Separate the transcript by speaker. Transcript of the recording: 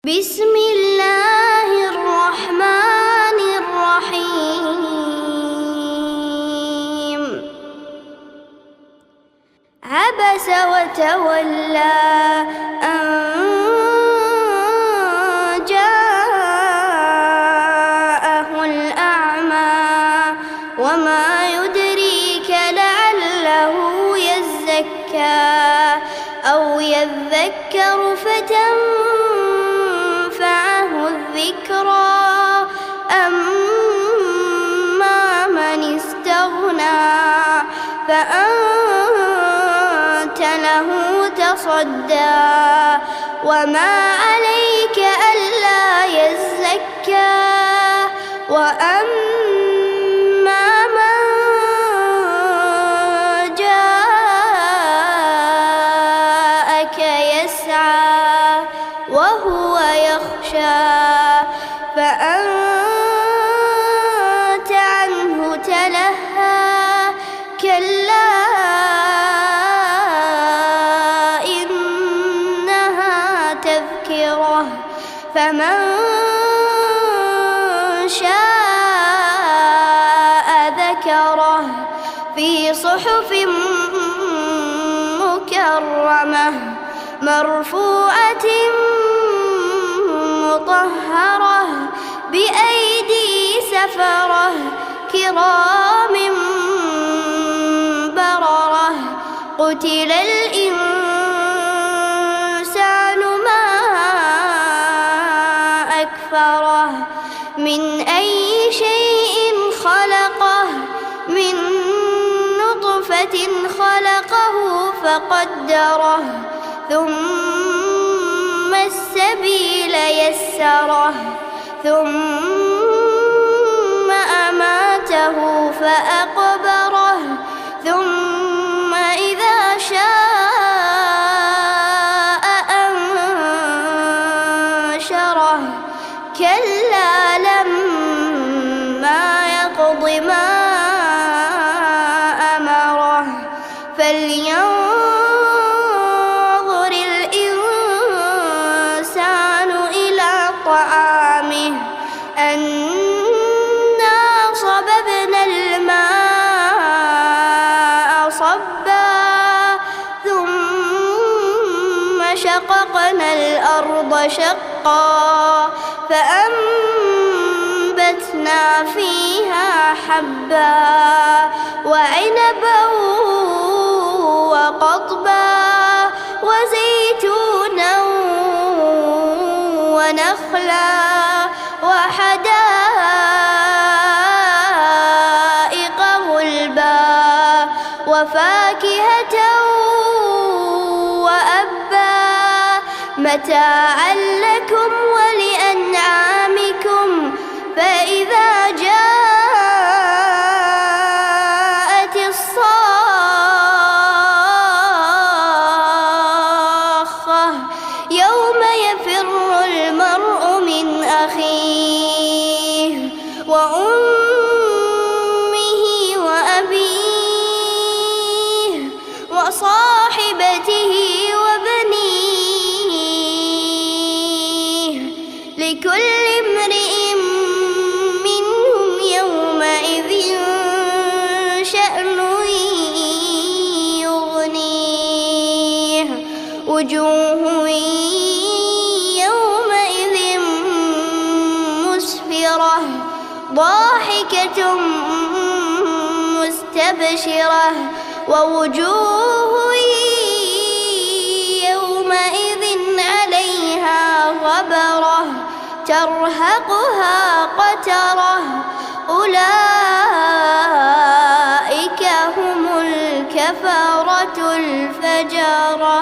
Speaker 1: بسم الله الرحمن الرحيم. عبس وتولى أن جاءه الأعمى وما يدريك لعله يزكى أو يذكر فتنفعه الذكرى. أما من استغنى فأنت له تصدى وما عليك ألا يزكى. وأما من جاءك يسعى وهو يخشى فأنت عنه تلهى. كلا إنها تذكرة فمن شاء ذكره في صحف مكرمة مرفوعة مطهرة بأيدي سفرة كرام بررة. قتل الإنسان ما أكفره من أي شيء خلقه من نطفة خلقه فقدره ثم السبيل يسره ثم أماته فأقبره ثم إذا شاء أنشره. كلا لما يقض ما أمره فلينظر الإنسان إلى طعامه أنا صببنا الماء صبا ثم شققنا الأرض شقا فأنبتنا فيها حبا وعنبا وقضبا وزيتونا ونخلا وحدائق غلبا وفاكهة وأبا متاعا لكم ولأنعامكم. فإذا جاءت الصاخة يوم يفر المرء من أخيه وأمه وأبيه وصاحبته وبنيه لكل امرئ منهم يومئذ شأن يغنيه. وجوه يومئذ مسفرة ضاحكة مستبشرة ووجوه يومئذ عليها غبرة ترهقها قترة. أولئك هم الكفرة الفجرة.